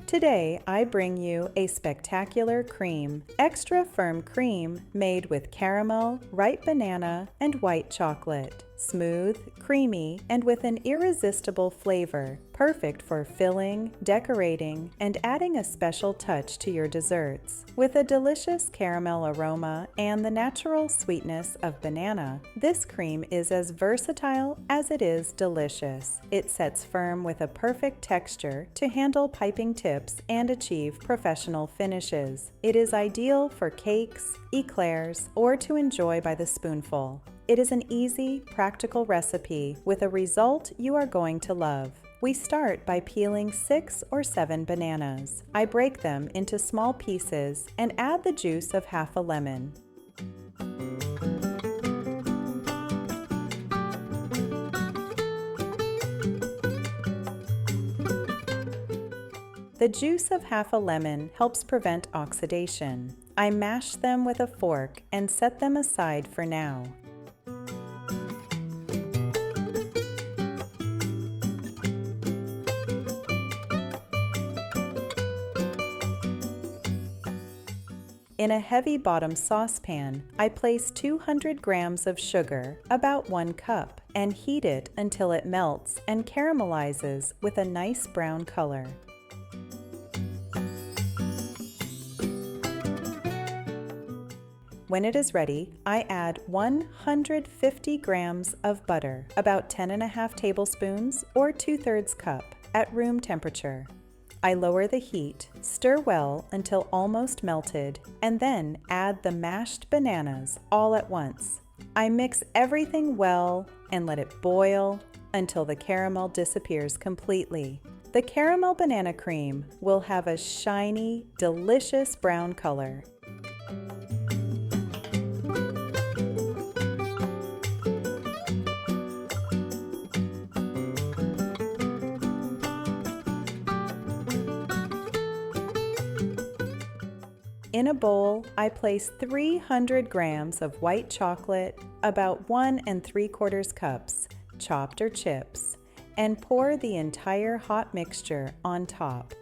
Today, I bring you a spectacular cream, extra firm cream made with caramel, ripe banana, and white chocolate. Smooth, creamy, and with an irresistible flavor, perfect for filling, decorating, and adding a special touch to your desserts. With a delicious caramel aroma and the natural sweetness of banana, this cream is as versatile as it is delicious. It sets firm with a perfect texture to handle piping tips and achieve professional finishes. It is ideal for cakes, eclairs, or to enjoy by the spoonful. It is an easy, practical recipe with a result you are going to love. We start by peeling 6 or 7 bananas. I break them into small pieces and add the juice of half a lemon. The juice of half a lemon helps prevent oxidation. I mash them with a fork and set them aside for now. In a heavy-bottom saucepan, I place 200 grams of sugar, about 1 cup, and heat it until it melts and caramelizes with a nice brown color. When it is ready, I add 150 grams of butter, about 10½ tablespoons or 2/3 cup, at room temperature. I lower the heat, stir well until almost melted, and then add the mashed bananas all at once. I mix everything well and let it boil until the caramel disappears completely. The caramel banana cream will have a shiny, delicious brown color. In a bowl, I place 300 grams of white chocolate, about 1 3/4 cups, chopped or chips, and pour the entire hot mixture on top.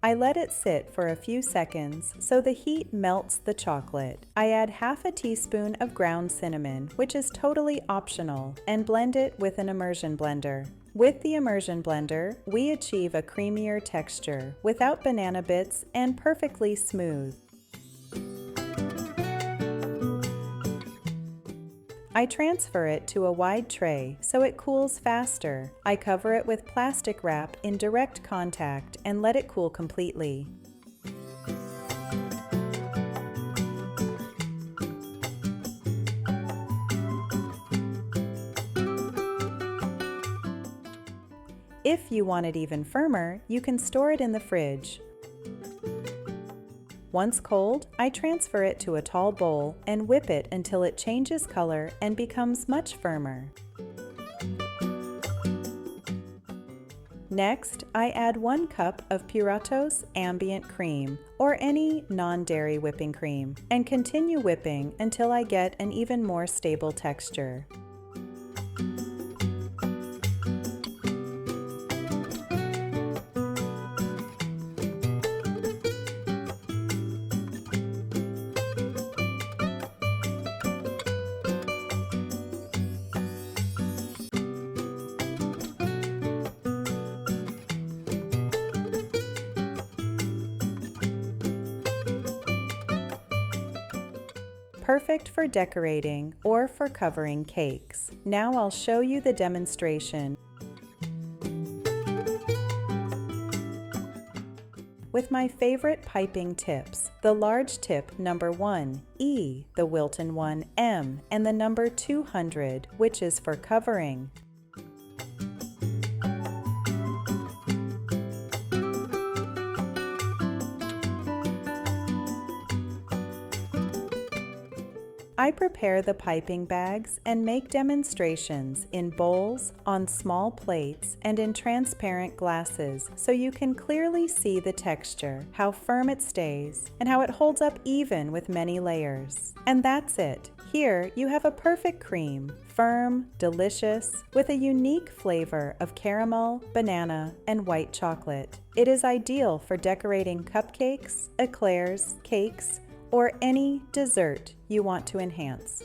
I let it sit for a few seconds so the heat melts the chocolate. I add half a teaspoon of ground cinnamon, which is totally optional, and blend it with an immersion blender. With the immersion blender, we achieve a creamier texture without banana bits and perfectly smooth. I transfer it to a wide tray so it cools faster. I cover it with plastic wrap in direct contact and let it cool completely. If you want it even firmer, you can store it in the fridge. Once cold, I transfer it to a tall bowl and whip it until it changes color and becomes much firmer. Next, I add 1 cup of Puratos Ambient cream, or any non-dairy whipping cream, and continue whipping until I get an even more stable texture. Perfect for decorating or for covering cakes. Now I'll show you the demonstration. With my favorite piping tips, the large tip number 1, E, the Wilton one, M, and the number 200, which is for covering. I prepare the piping bags and make demonstrations in bowls, on small plates, and in transparent glasses so you can clearly see the texture, how firm it stays, and how it holds up even with many layers. And that's it. Here you have a perfect cream, firm, delicious, with a unique flavor of caramel, banana, and white chocolate. It is ideal for decorating cupcakes, eclairs, cakes, or any dessert you want to enhance.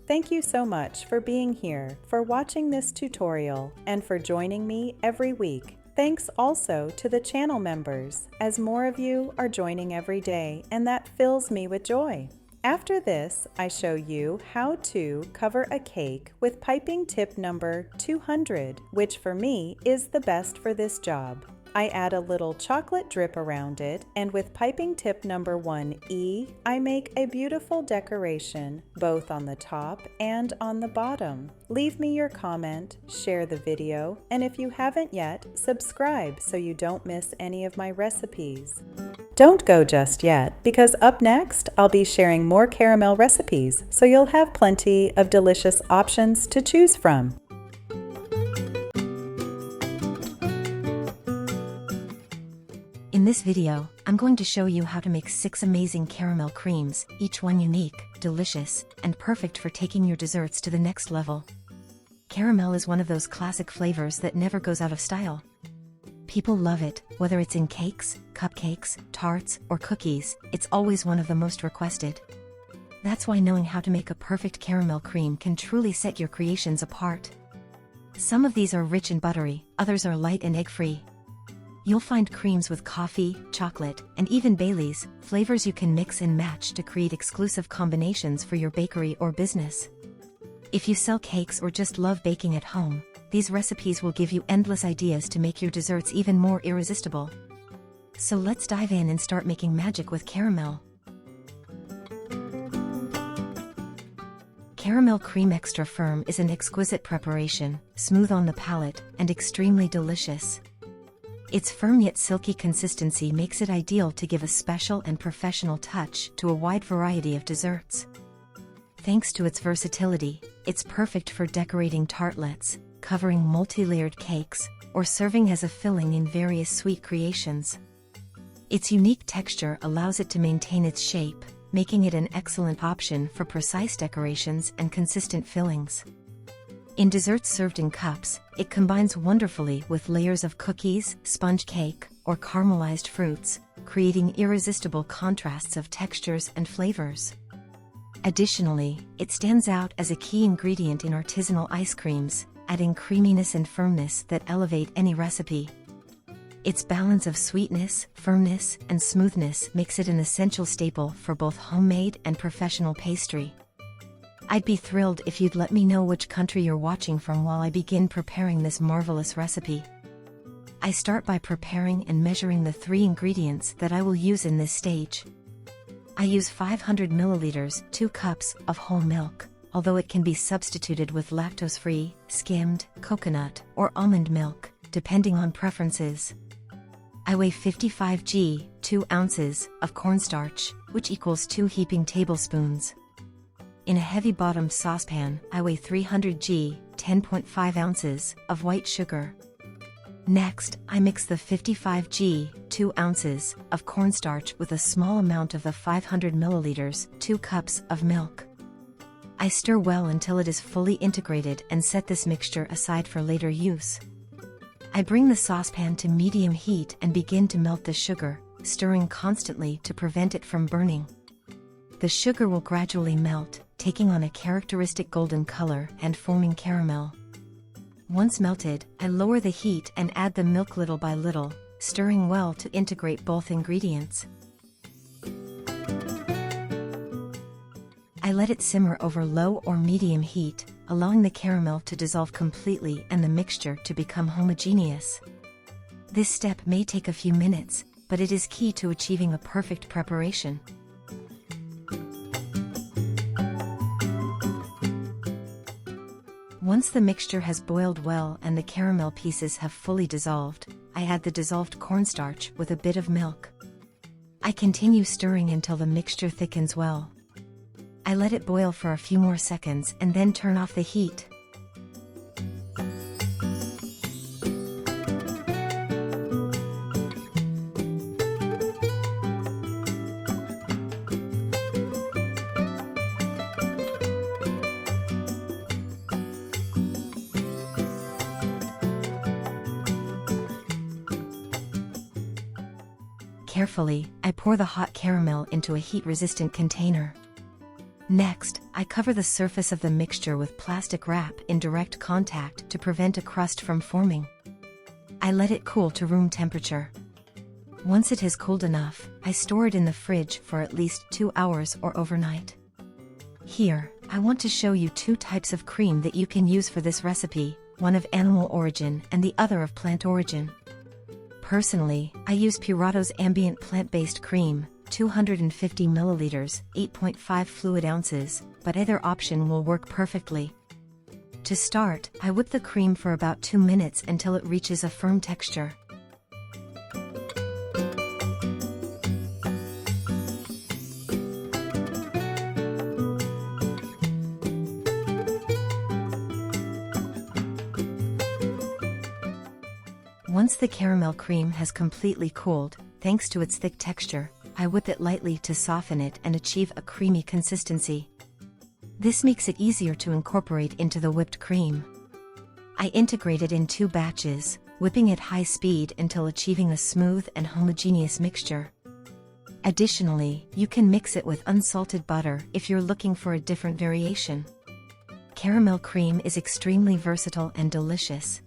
Thank you so much for being here, for watching this tutorial, and for joining me every week. Thanks also to the channel members, as more of you are joining every day, and that fills me with joy. After this, I show you how to cover a cake with piping tip number 200, which for me is the best for this job. I add a little chocolate drip around it, and with piping tip number 1E, I make a beautiful decoration both on the top and on the bottom. Leave me your comment, share the video, and if you haven't yet, subscribe so you don't miss any of my recipes. Don't go just yet, because up next I'll be sharing more caramel recipes, so you'll have plenty of delicious options to choose from. In this video, I'm going to show you how to make 6 amazing caramel creams, each one unique, delicious, and perfect for taking your desserts to the next level. Caramel is one of those classic flavors that never goes out of style. People love it, whether it's in cakes, cupcakes, tarts, or cookies, it's always one of the most requested. That's why knowing how to make a perfect caramel cream can truly set your creations apart. Some of these are rich and buttery, others are light and egg-free. You'll find creams with coffee, chocolate, and even Bailey's, flavors you can mix and match to create exclusive combinations for your bakery or business. If you sell cakes or just love baking at home, these recipes will give you endless ideas to make your desserts even more irresistible. So let's dive in and start making magic with caramel. Caramel cream extra firm is an exquisite preparation, smooth on the palate, and extremely delicious. Its firm yet silky consistency makes it ideal to give a special and professional touch to a wide variety of desserts. Thanks to its versatility, it's perfect for decorating tartlets, covering multi-layered cakes, or serving as a filling in various sweet creations. Its unique texture allows it to maintain its shape, making it an excellent option for precise decorations and consistent fillings. In desserts served in cups, it combines wonderfully with layers of cookies, sponge cake, or caramelized fruits, creating irresistible contrasts of textures and flavors. Additionally, it stands out as a key ingredient in artisanal ice creams, adding creaminess and firmness that elevate any recipe. Its balance of sweetness, firmness, and smoothness makes it an essential staple for both homemade and professional pastry. I'd be thrilled if you'd let me know which country you're watching from while I begin preparing this marvelous recipe. I start by preparing and measuring the 3 ingredients that I will use in this stage. I use 500 milliliters, 2 cups, of whole milk, although it can be substituted with lactose-free, skimmed, coconut, or almond milk, depending on preferences. I weigh 55 g, 2 ounces, of cornstarch, which equals 2 heaping tablespoons. In a heavy-bottomed saucepan, I weigh 300 g, 10.5 ounces, of white sugar. Next, I mix the 55 g, 2 ounces, of cornstarch with a small amount of the 500 milliliters, 2 cups, of milk. I stir well until it is fully integrated and set this mixture aside for later use. I bring the saucepan to medium heat and begin to melt the sugar, stirring constantly to prevent it from burning. The sugar will gradually melt, taking on a characteristic golden color and forming caramel. Once melted, I lower the heat and add the milk little by little, stirring well to integrate both ingredients. I let it simmer over low or medium heat, allowing the caramel to dissolve completely and the mixture to become homogeneous. This step may take a few minutes, but it is key to achieving a perfect preparation. Once the mixture has boiled well and the caramel pieces have fully dissolved, I add the dissolved cornstarch with a bit of milk. I continue stirring until the mixture thickens well. I let it boil for a few more seconds and then turn off the heat. Carefully, I pour the hot caramel into a heat-resistant container. Next, I cover the surface of the mixture with plastic wrap in direct contact to prevent a crust from forming. I let it cool to room temperature. Once it has cooled enough, I store it in the fridge for at least 2 hours or overnight. Here, I want to show you 2 types of cream that you can use for this recipe, one of animal origin and the other of plant origin. Personally, I use Puratos Ambient plant-based cream, 250 milliliters, 8.5 fluid ounces, but either option will work perfectly. To start, I whip the cream for about 2 minutes until it reaches a firm texture. Once the caramel cream has completely cooled, thanks to its thick texture, I whip it lightly to soften it and achieve a creamy consistency. This makes it easier to incorporate into the whipped cream. I integrate it in 2 batches, whipping at high speed until achieving a smooth and homogeneous mixture. Additionally, you can mix it with unsalted butter if you're looking for a different variation. Caramel cream is extremely versatile and delicious.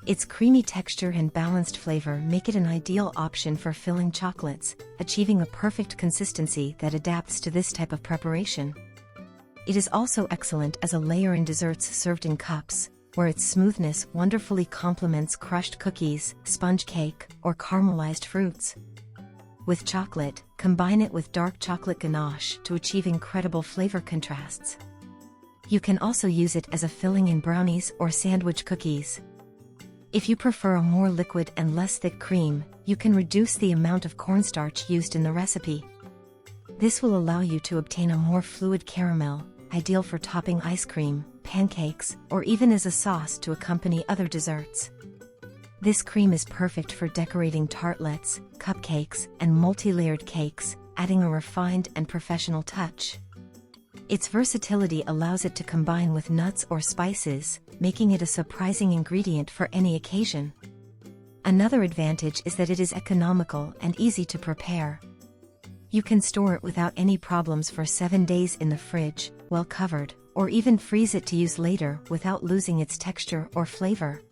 Its creamy texture and balanced flavor make it an ideal option for filling chocolates, achieving a perfect consistency that adapts to this type of preparation. It is also excellent as a layer in desserts served in cups, where its smoothness wonderfully complements crushed cookies, sponge cake, or caramelized fruits. With chocolate, combine it with dark chocolate ganache to achieve incredible flavor contrasts. You can also use it as a filling in brownies or sandwich cookies. If you prefer a more liquid and less thick cream, you can reduce the amount of cornstarch used in the recipe. This will allow you to obtain a more fluid caramel, ideal for topping ice cream, pancakes, or even as a sauce to accompany other desserts. This cream is perfect for decorating tartlets, cupcakes, and multi-layered cakes, adding a refined and professional touch. Its versatility allows it to combine with nuts or spices, making it a surprising ingredient for any occasion. Another advantage is that it is economical and easy to prepare. You can store it without any problems for 7 days in the fridge, well covered, or even freeze it to use later without losing its texture or flavor.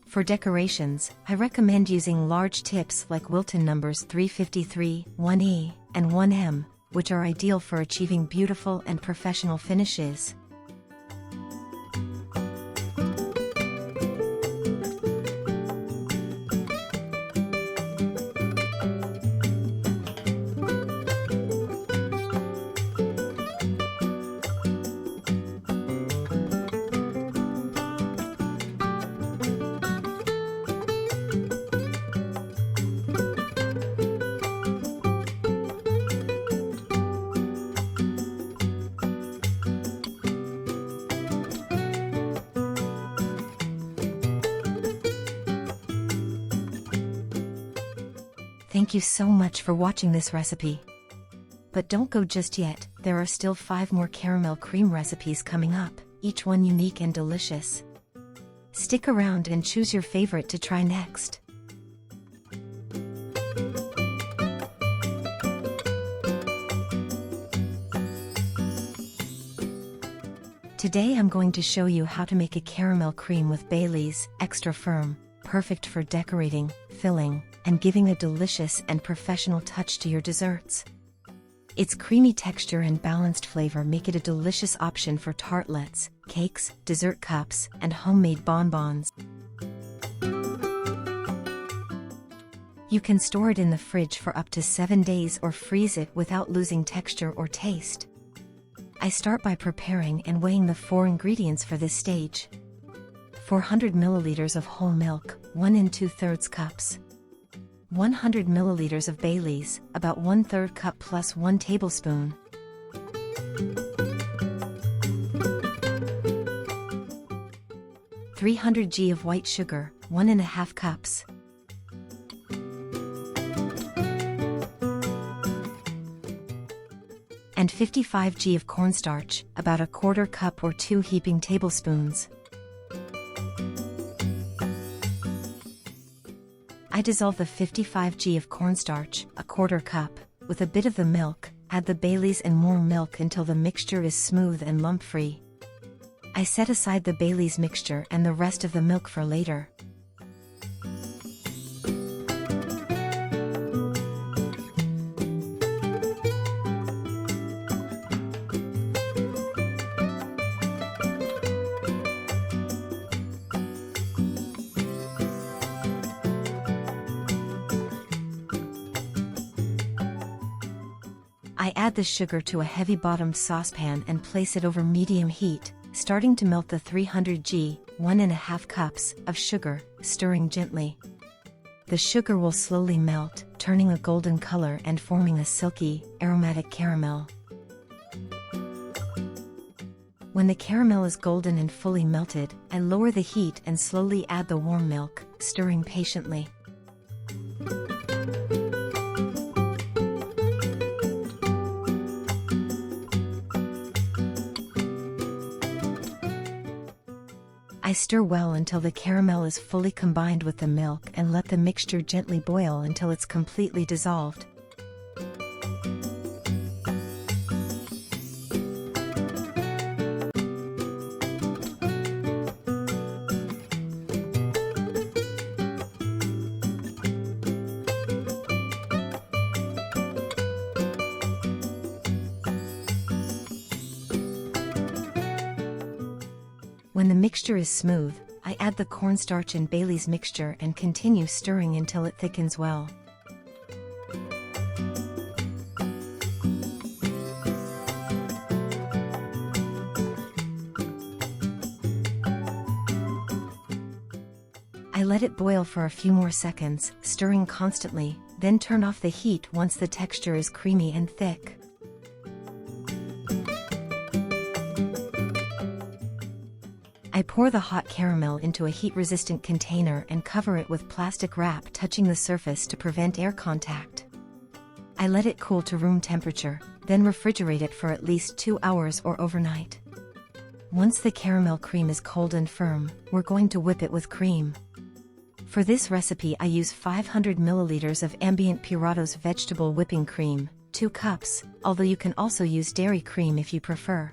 For decorations, I recommend using large tips like Wilton numbers 353, 1E, and 1M, which are ideal for achieving beautiful and professional finishes. Thank you so much for watching this recipe. But don't go just yet, there are still 5 more caramel cream recipes coming up, each one unique and delicious. Stick around and choose your favorite to try next. Today I'm going to show you how to make a caramel cream with Bailey's Extra Firm, perfect for decorating, filling, and giving a delicious and professional touch to your desserts. Its creamy texture and balanced flavor make it a delicious option for tartlets, cakes, dessert cups, and homemade bonbons. You can store it in the fridge for up to 7 days or freeze it without losing texture or taste. I start by preparing and weighing the 4 ingredients for this stage. 400 milliliters of whole milk, 1 2/3 cups. 100 milliliters of Baileys, about 1/3 cup plus 1 tablespoon. 300 g of white sugar, 1 1/2 cups. And 55 g of cornstarch, about 1/4 cup or 2 heaping tablespoons. I dissolve the 55 g of cornstarch, 1/4 cup, with a bit of the milk, add the Baileys and more milk until the mixture is smooth and lump-free. I set aside the Baileys mixture and the rest of the milk for later. I add the sugar to a heavy-bottomed saucepan and place it over medium heat, starting to melt the 300 g, 1 1/2 cups, of sugar, stirring gently. The sugar will slowly melt, turning a golden color and forming a silky, aromatic caramel. When the caramel is golden and fully melted, I lower the heat and slowly add the warm milk, stirring patiently. I stir well until the caramel is fully combined with the milk and let the mixture gently boil until it's completely dissolved. When the mixture is smooth, I add the cornstarch and Baileys mixture and continue stirring until it thickens well. I let it boil for a few more seconds, stirring constantly, then turn off the heat once the texture is creamy and thick. I pour the hot caramel into a heat-resistant container and cover it with plastic wrap touching the surface to prevent air contact. I let it cool to room temperature, then refrigerate it for at least 2 hours or overnight. Once the caramel cream is cold and firm, we're going to whip it with cream. For this recipe I use 500 milliliters of ambient Puratos vegetable whipping cream, 2 cups, although you can also use dairy cream if you prefer.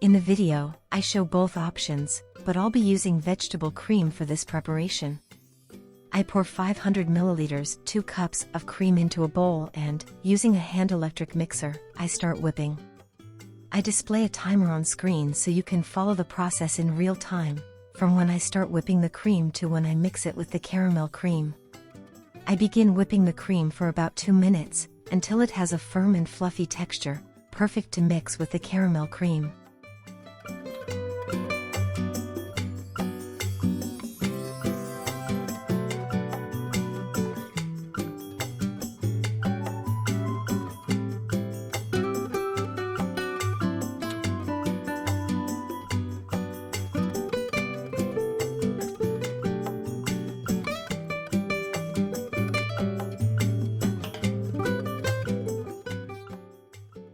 In the video, I show both options, but I'll be using vegetable cream for this preparation. I pour 500 milliliters, 2 cups, of cream into a bowl and, using a hand electric mixer, I start whipping. I display a timer on screen so you can follow the process in real time, from when I start whipping the cream to when I mix it with the caramel cream. I begin whipping the cream for about 2 minutes, until it has a firm and fluffy texture, perfect to mix with the caramel cream.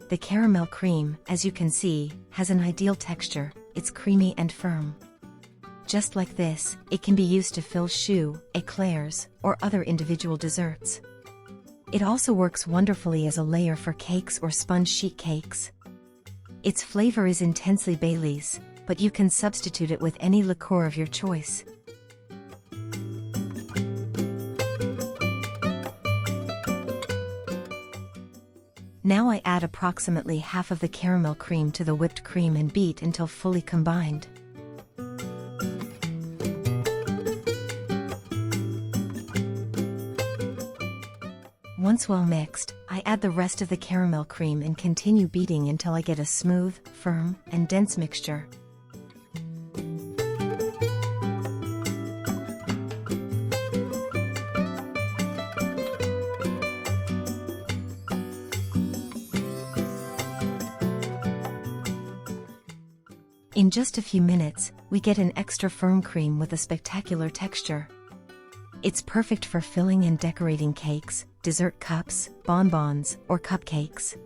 The caramel cream, as you can see, has an ideal texture, it's creamy and firm. Just like this, it can be used to fill choux, eclairs, or other individual desserts. It also works wonderfully as a layer for cakes or sponge sheet cakes. Its flavor is intensely Baileys, but you can substitute it with any liqueur of your choice. Now I add approximately half of the caramel cream to the whipped cream and beat until fully combined. Once well mixed, I add the rest of the caramel cream and continue beating until I get a smooth, firm, and dense mixture. In just a few minutes, we get an extra firm cream with a spectacular texture. It's perfect for filling and decorating cakes, dessert cups, bonbons, or cupcakes.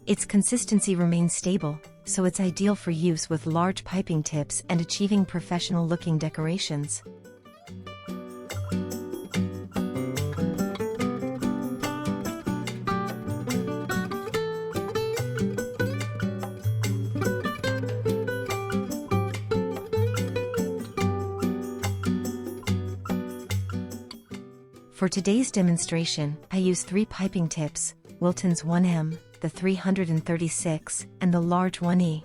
Its consistency remains stable, so it's ideal for use with large piping tips and achieving professional-looking decorations. For today's demonstration, I use 3 piping tips, Wilton's 1M, the 336, and the large 1E.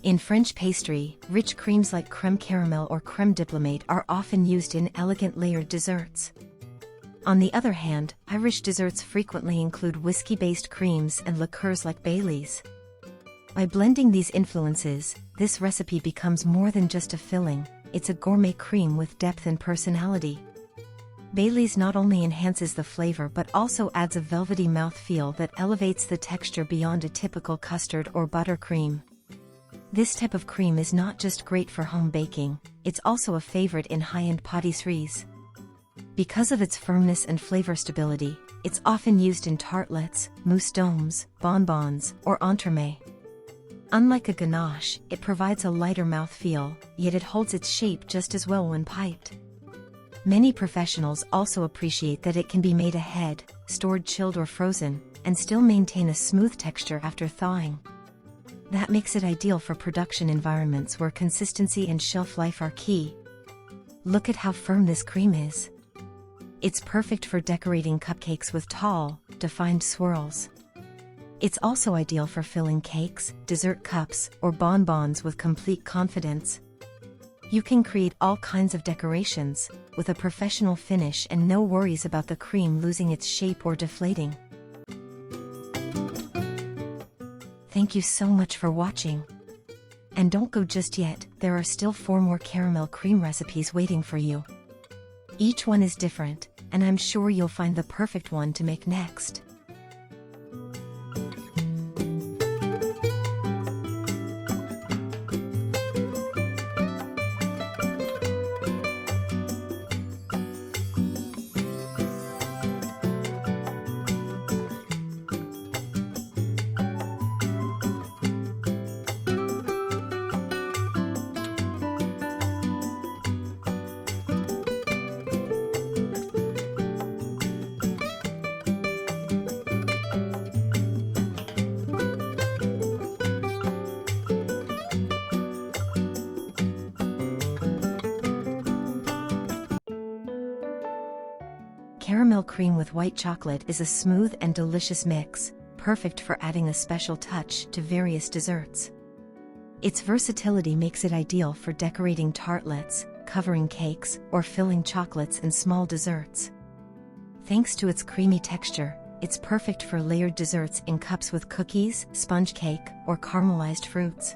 In French pastry, rich creams like crème caramel or crème diplômée are often used in elegant layered desserts. On the other hand, Irish desserts frequently include whiskey-based creams and liqueurs like Bailey's. By blending these influences, this recipe becomes more than just a filling, it's a gourmet cream with depth and personality. Bailey's not only enhances the flavor but also adds a velvety mouthfeel that elevates the texture beyond a typical custard or buttercream. This type of cream is not just great for home baking, it's also a favorite in high-end pâtisseries. Because of its firmness and flavor stability, it's often used in tartlets, mousse domes, bonbons, or entremets. Unlike a ganache, it provides a lighter mouthfeel, yet it holds its shape just as well when piped. Many professionals also appreciate that it can be made ahead, stored chilled or frozen, and still maintain a smooth texture after thawing. That makes it ideal for production environments where consistency and shelf life are key. Look at how firm this cream is. It's perfect for decorating cupcakes with tall, defined swirls. It's also ideal for filling cakes, dessert cups, or bonbons with complete confidence. You can create all kinds of decorations, with a professional finish and no worries about the cream losing its shape or deflating. Thank you so much for watching. And don't go just yet, there are still 4 more caramel cream recipes waiting for you. Each one is different, and I'm sure you'll find the perfect one to make next. Caramel cream with white chocolate is a smooth and delicious mix, perfect for adding a special touch to various desserts. Its versatility makes it ideal for decorating tartlets, covering cakes, or filling chocolates and small desserts. Thanks to its creamy texture, it's perfect for layered desserts in cups with cookies, sponge cake, or caramelized fruits.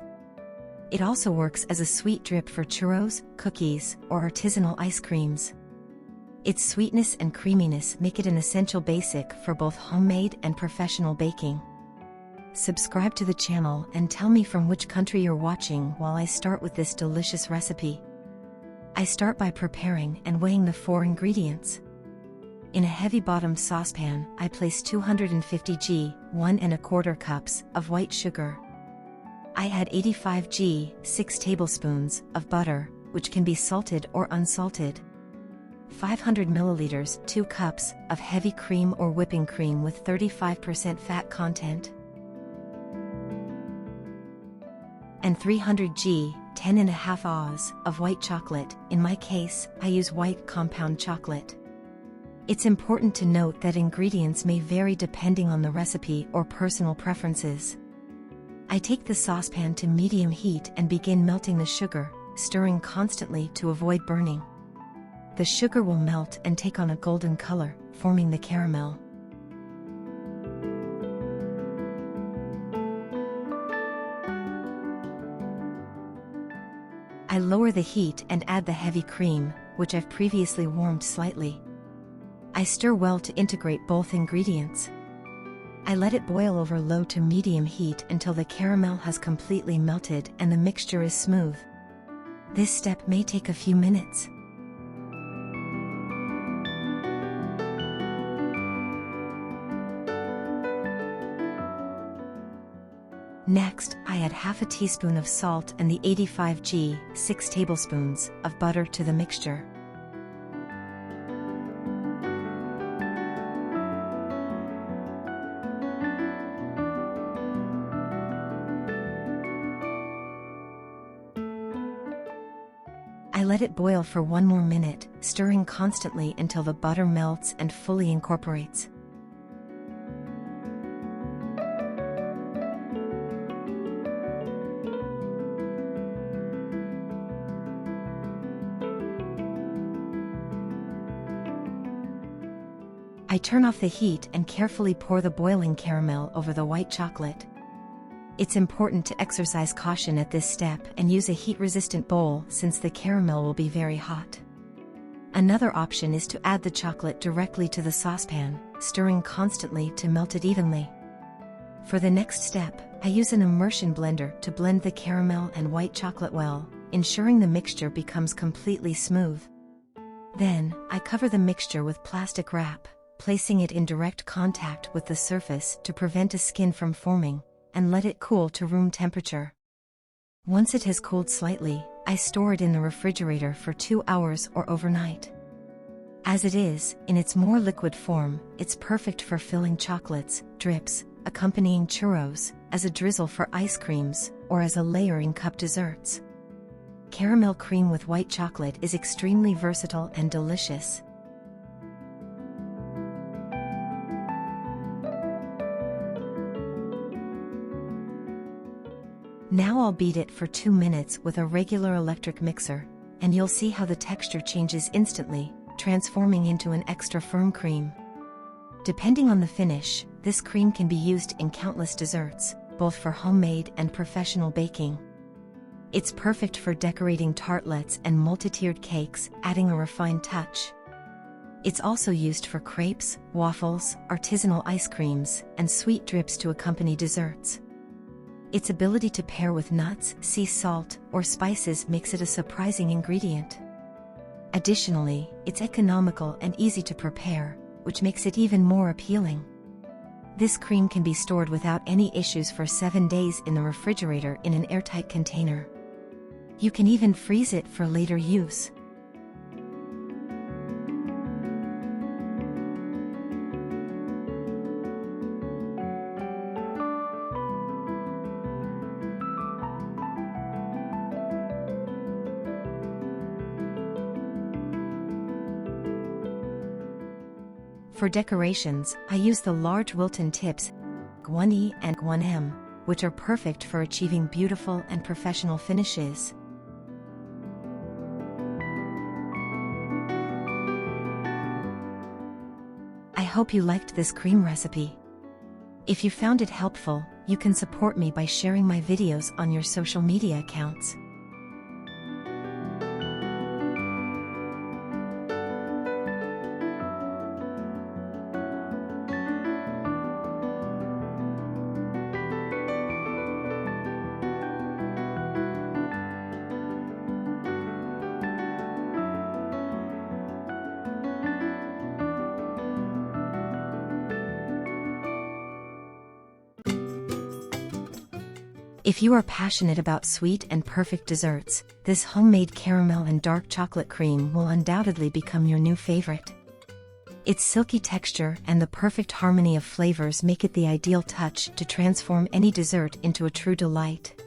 It also works as a sweet drip for churros, cookies, or artisanal ice creams. Its sweetness and creaminess make it an essential basic for both homemade and professional baking. Subscribe to the channel and tell me from which country you're watching while I start with this delicious recipe. I start by preparing and weighing the 4 ingredients. In a heavy-bottomed saucepan, I place 250 g, 1 1/4 cups, of white sugar. I add 85 g, 6 tablespoons, of butter, which can be salted or unsalted. 500 milliliters, 2 cups, of heavy cream or whipping cream with 35% fat content. And 300 g, 10½ oz, of white chocolate. In my case, I use white compound chocolate. It's important to note that ingredients may vary depending on the recipe or personal preferences. I take the saucepan to medium heat and begin melting the sugar, stirring constantly to avoid burning. The sugar will melt and take on a golden color, forming the caramel. I lower the heat and add the heavy cream, which I've previously warmed slightly. I stir well to integrate both ingredients. I let it boil over low to medium heat until the caramel has completely melted and the mixture is smooth. This step may take a few minutes. Next, I add half a teaspoon of salt and the 85g, 6 tablespoons, of butter to the mixture. I let it boil for 1 more minute, stirring constantly until the butter melts and fully incorporates. I turn off the heat and carefully pour the boiling caramel over the white chocolate. It's important to exercise caution at this step and use a heat-resistant bowl since the caramel will be very hot. Another option is to add the chocolate directly to the saucepan, stirring constantly to melt it evenly. For the next step, I use an immersion blender to blend the caramel and white chocolate well, ensuring the mixture becomes completely smooth. Then, I cover the mixture with plastic wrap, placing it in direct contact with the surface to prevent a skin from forming, and let it cool to room temperature. Once it has cooled slightly, I store it in the refrigerator for 2 hours or overnight. As it is, in its more liquid form, it's perfect for filling chocolates, drips, accompanying churros, as a drizzle for ice creams, or as a layer in cup desserts. Caramel cream with white chocolate is extremely versatile and delicious. Now I'll beat it for 2 minutes with a regular electric mixer, and you'll see how the texture changes instantly, transforming into an extra firm cream. Depending on the finish, this cream can be used in countless desserts, both for homemade and professional baking. It's perfect for decorating tartlets and multi-tiered cakes, adding a refined touch. It's also used for crepes, waffles, artisanal ice creams, and sweet drips to accompany desserts. Its ability to pair with nuts, sea salt, or spices makes it a surprising ingredient. Additionally, it's economical and easy to prepare, which makes it even more appealing. This cream can be stored without any issues for 7 days in the refrigerator in an airtight container. You can even freeze it for later use. For decorations, I use the large Wilton tips, 1E and 1M, which are perfect for achieving beautiful and professional finishes. I hope you liked this cream recipe. If you found it helpful, you can support me by sharing my videos on your social media accounts. If you are passionate about sweet and perfect desserts, this homemade caramel and dark chocolate cream will undoubtedly become your new favorite. Its silky texture and the perfect harmony of flavors make it the ideal touch to transform any dessert into a true delight.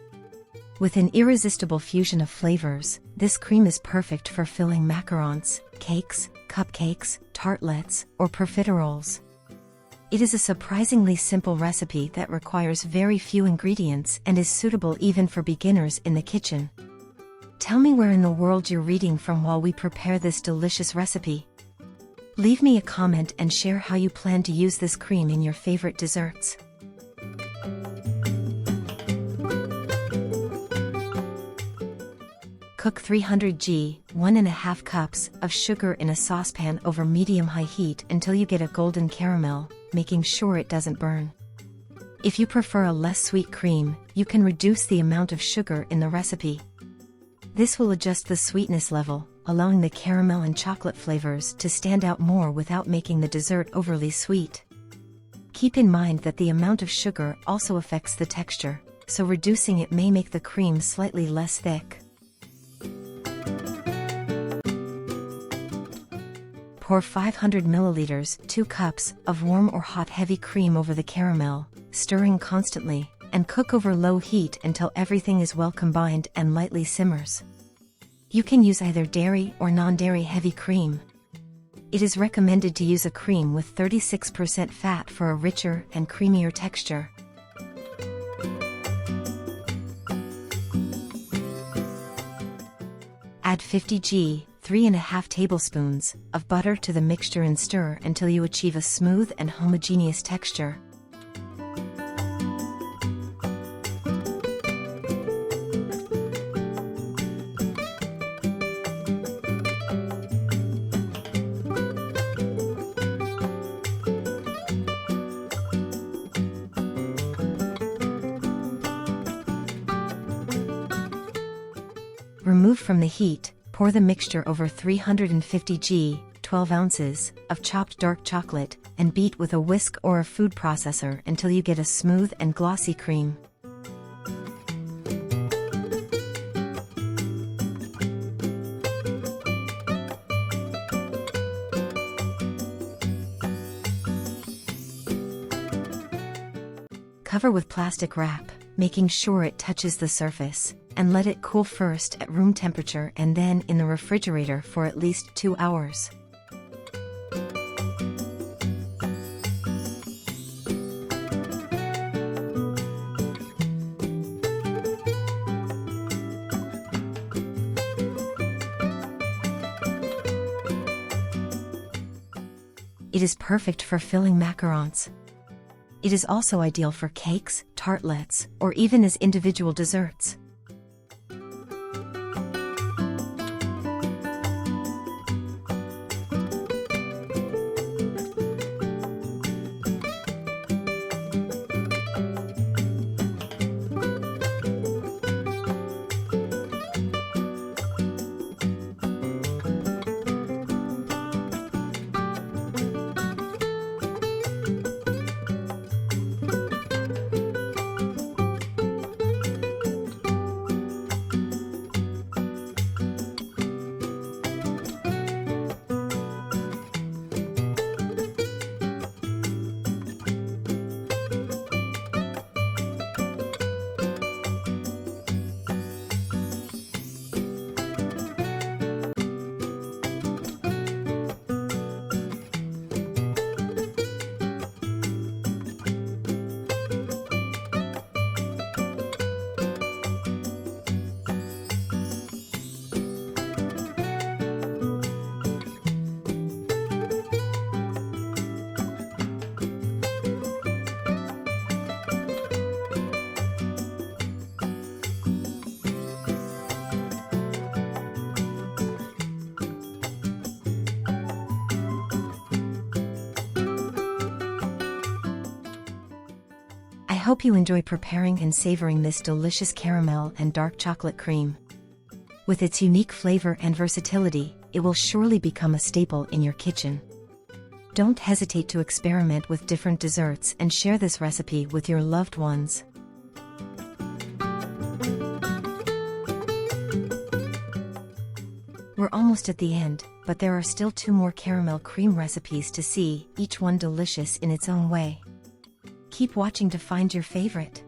With an irresistible fusion of flavors, this cream is perfect for filling macarons, cakes, cupcakes, tartlets, or profiteroles. It is a surprisingly simple recipe that requires very few ingredients and is suitable even for beginners in the kitchen. Tell me where in the world you're reading from while we prepare this delicious recipe. Leave me a comment and share how you plan to use this cream in your favorite desserts. Cook 300 g, 1½ cups, of sugar in a saucepan over medium-high heat until you get a golden caramel, making sure it doesn't burn. If you prefer a less sweet cream, you can reduce the amount of sugar in the recipe. This will adjust the sweetness level, allowing the caramel and chocolate flavors to stand out more without making the dessert overly sweet. Keep in mind that the amount of sugar also affects the texture, so reducing it may make the cream slightly less thick. Pour 500 milliliters, 2 cups, of warm or hot heavy cream over the caramel, stirring constantly, and cook over low heat until everything is well combined and lightly simmers. You can use either dairy or non-dairy heavy cream. It is recommended to use a cream with 36% fat for a richer and creamier texture. Add 50 g, 3½ tablespoons, of butter to the mixture and stir until you achieve a smooth and homogeneous texture. Remove from the heat, pour the mixture over 350 g, 12 ounces, of chopped dark chocolate, and beat with a whisk or a food processor until you get a smooth and glossy cream. Cover with plastic wrap, making sure it touches the surface, and let it cool first at room temperature and then in the refrigerator for at least 2 hours. It is perfect for filling macarons. It is also ideal for cakes, tartlets, or even as individual desserts. I hope you enjoy preparing and savoring this delicious caramel and dark chocolate cream. With its unique flavor and versatility, it will surely become a staple in your kitchen. Don't hesitate to experiment with different desserts and share this recipe with your loved ones. We're almost at the end, but there are still 2 more caramel cream recipes to see, each one delicious in its own way. Keep watching to find your favorite.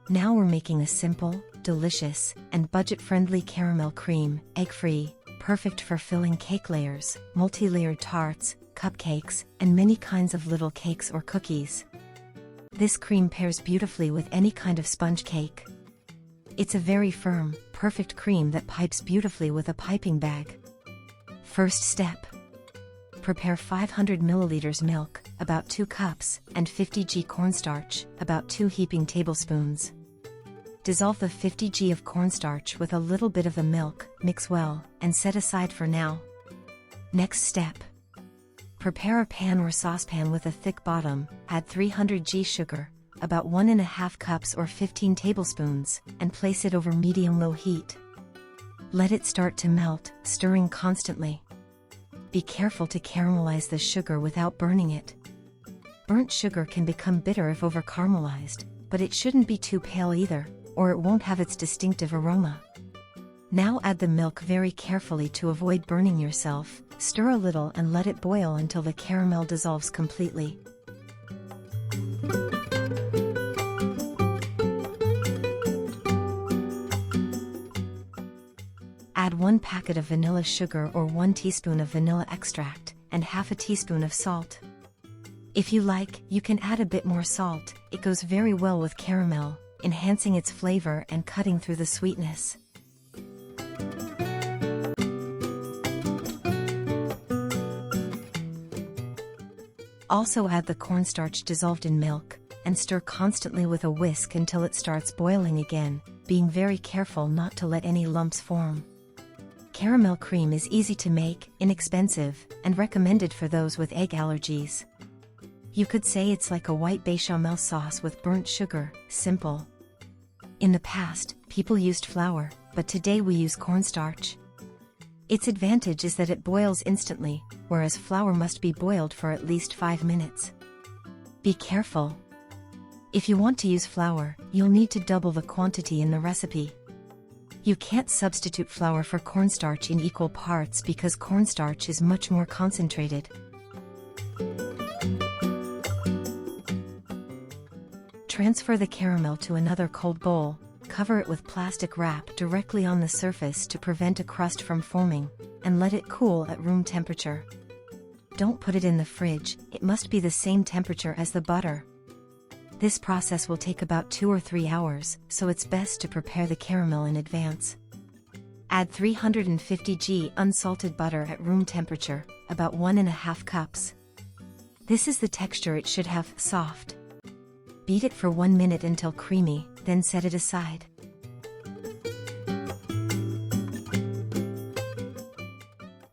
Now we're making a simple, delicious, and budget-friendly caramel cream, egg-free, perfect for filling cake layers, multi-layered tarts, cupcakes, and many kinds of little cakes or cookies. This cream pairs beautifully with any kind of sponge cake. It's a very firm, perfect cream that pipes beautifully with a piping bag. First step. Prepare 500 milliliters milk, about 2 cups, and 50 g cornstarch, about 2 heaping tablespoons. Dissolve the 50 g of cornstarch with a little bit of the milk, mix well, and set aside for now. Next step. Prepare a pan or saucepan with a thick bottom, add 300 g sugar, about 1½ cups or 15 tablespoons, and place it over medium-low heat. Let it start to melt, stirring constantly. Be careful to caramelize the sugar without burning it. Burnt sugar can become bitter if over-caramelized, but it shouldn't be too pale either, or it won't have its distinctive aroma. Now add the milk very carefully to avoid burning yourself, stir a little and let it boil until the caramel dissolves completely. Add 1 packet of vanilla sugar or 1 teaspoon of vanilla extract, and ½ teaspoon of salt. If you like, you can add a bit more salt, it goes very well with caramel, enhancing its flavor and cutting through the sweetness. Also add the cornstarch dissolved in milk, and stir constantly with a whisk until it starts boiling again, being very careful not to let any lumps form. Caramel cream is easy to make, inexpensive, and recommended for those with egg allergies. You could say it's like a white bechamel sauce with burnt sugar, simple. In the past, people used flour, but today we use cornstarch. Its advantage is that it boils instantly, whereas flour must be boiled for at least 5 minutes. Be careful. If you want to use flour, you'll need to double the quantity in the recipe. You can't substitute flour for cornstarch in equal parts because cornstarch is much more concentrated. Transfer the caramel to another cold bowl, cover it with plastic wrap directly on the surface to prevent a crust from forming, and let it cool at room temperature. Don't put it in the fridge, it must be the same temperature as the butter. This process will take about 2 or 3 hours, so it's best to prepare the caramel in advance. Add 350 g unsalted butter at room temperature, about 1½ cups. This is the texture it should have, soft. Beat it for 1 minute until creamy, then set it aside.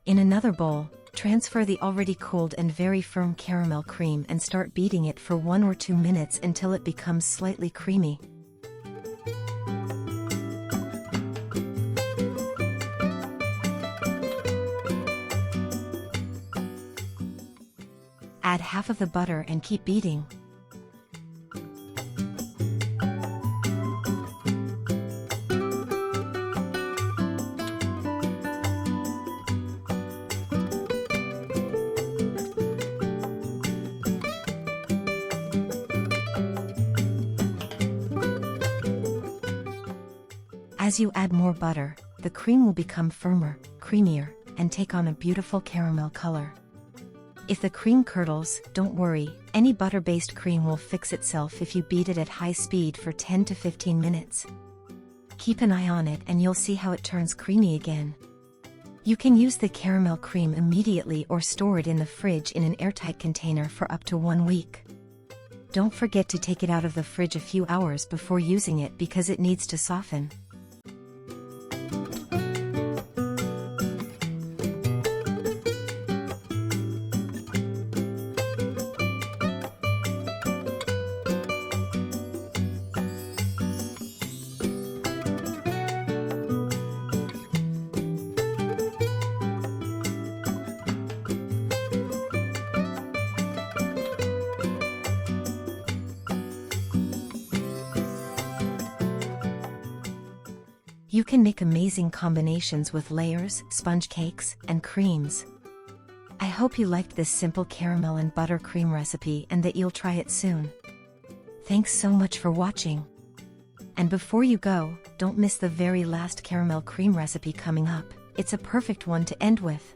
In another bowl, transfer the already cooled and very firm caramel cream and start beating it for 1 or 2 minutes until it becomes slightly creamy. Add half of the butter and keep beating. As you add more butter, the cream will become firmer, creamier, and take on a beautiful caramel color. If the cream curdles, don't worry, any butter-based cream will fix itself if you beat it at high speed for 10 to 15 minutes. Keep an eye on it and you'll see how it turns creamy again. You can use the caramel cream immediately or store it in the fridge in an airtight container for up to 1 week. Don't forget to take it out of the fridge a few hours before using it because it needs to soften. You can make amazing combinations with layers, sponge cakes, and creams. I hope you liked this simple caramel and butter cream recipe and that you'll try it soon. Thanks so much for watching. And before you go, don't miss the very last caramel cream recipe coming up, it's a perfect one to end with.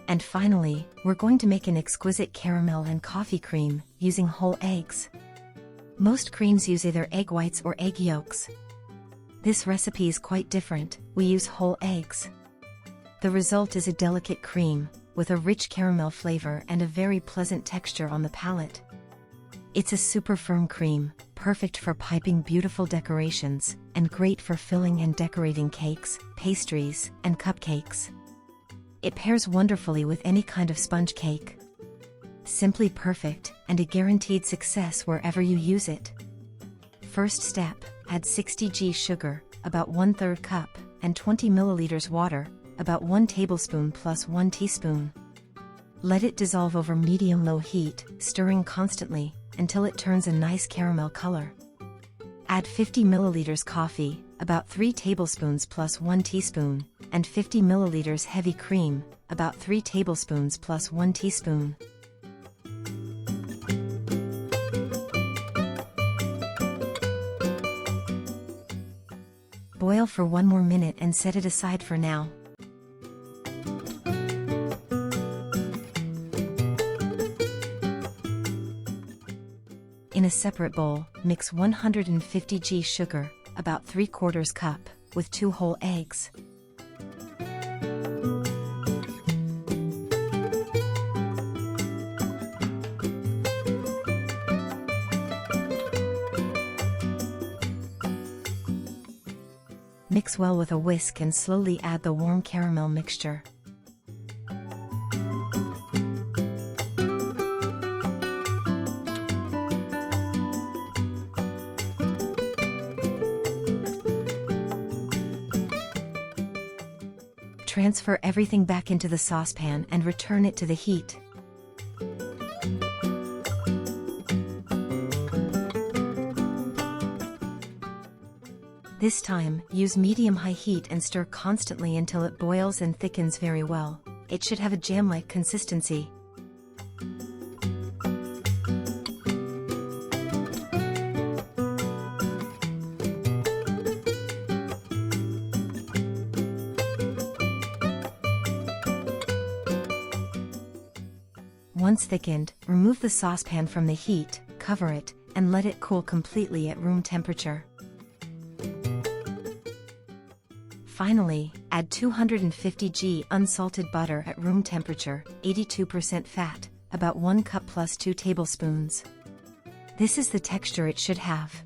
And finally, we're going to make an exquisite caramel and coffee cream using whole eggs. Most creams use either egg whites or egg yolks. This recipe is quite different, we use whole eggs. The result is a delicate cream, with a rich caramel flavor and a very pleasant texture on the palate. It's a super firm cream, perfect for piping beautiful decorations, and great for filling and decorating cakes, pastries, and cupcakes. It pairs wonderfully with any kind of sponge cake. Simply perfect, and a guaranteed success wherever you use it. First step, add 60 g sugar, about 1/3 cup, and 20 milliliters water, about 1 tablespoon plus 1 teaspoon. Let it dissolve over medium-low heat, stirring constantly, until it turns a nice caramel color. Add 50 milliliters coffee, about 3 tablespoons plus 1 teaspoon, and 50 milliliters heavy cream, about 3 tablespoons plus 1 teaspoon. Boil for 1 more minute and set it aside for now. In a separate bowl, mix 150 g sugar, about 3/4 cup, with 2 whole eggs. Mix well with a whisk and slowly add the warm caramel mixture. Transfer everything back into the saucepan and return it to the heat. This time, use medium-high heat and stir constantly until it boils and thickens very well. It should have a jam-like consistency. Once thickened, remove the saucepan from the heat, cover it, and let it cool completely at room temperature. Finally, add 250 g unsalted butter at room temperature, 82% fat, about 1 cup plus 2 tablespoons. This is the texture it should have.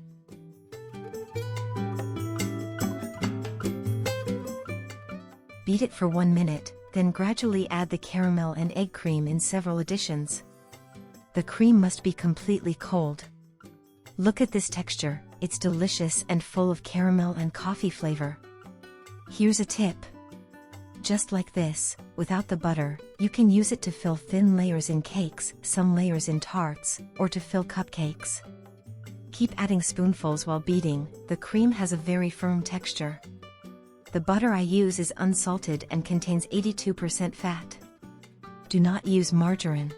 Beat it for 1 minute, then gradually add the caramel and egg cream in several additions. The cream must be completely cold. Look at this texture, it's delicious and full of caramel and coffee flavor. Here's a tip. Just like this, without the butter, you can use it to fill thin layers in cakes, some layers in tarts, or to fill cupcakes. Keep adding spoonfuls while beating, the cream has a very firm texture. The butter I use is unsalted and contains 82% fat. Do not use margarine.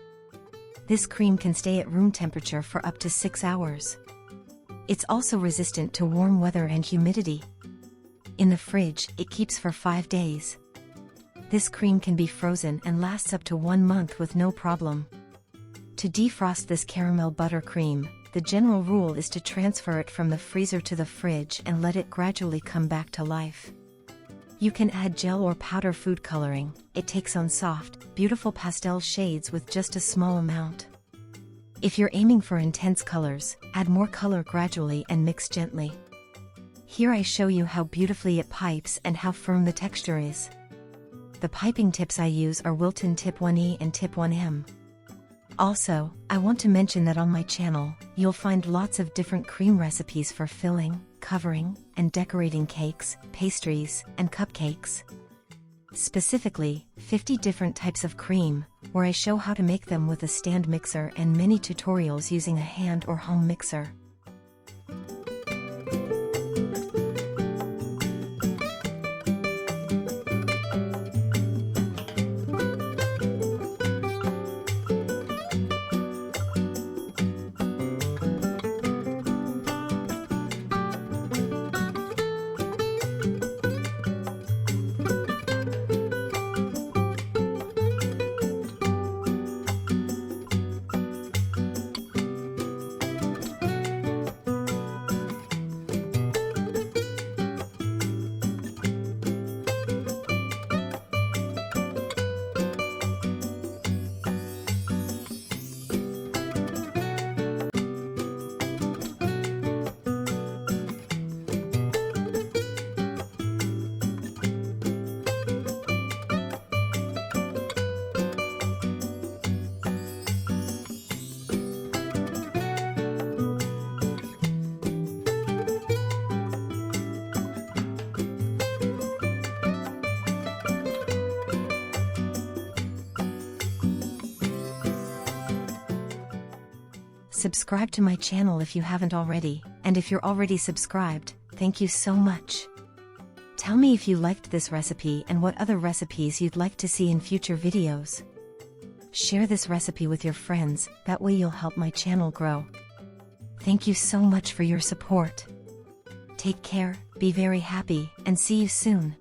This cream can stay at room temperature for up to 6 hours. It's also resistant to warm weather and humidity. In the fridge, it keeps for 5 days. This cream can be frozen and lasts up to 1 month with no problem. To defrost this caramel butter cream, the general rule is to transfer it from the freezer to the fridge and let it gradually come back to life. You can add gel or powder food coloring. It takes on soft, beautiful pastel shades with just a small amount. If you're aiming for intense colors, add more color gradually and mix gently. Here I show you how beautifully it pipes and how firm the texture is. The piping tips I use are Wilton Tip 1E and Tip 1M. Also, I want to mention that on my channel, you'll find lots of different cream recipes for filling, covering, and decorating cakes, pastries, and cupcakes. Specifically, 50 different types of cream, where I show how to make them with a stand mixer and many tutorials using a hand or home mixer. Subscribe to my channel if you haven't already, and if you're already subscribed, thank you so much. Tell me if you liked this recipe and what other recipes you'd like to see in future videos. Share this recipe with your friends, that way you'll help my channel grow. Thank you so much for your support. Take care, be very happy, and see you soon.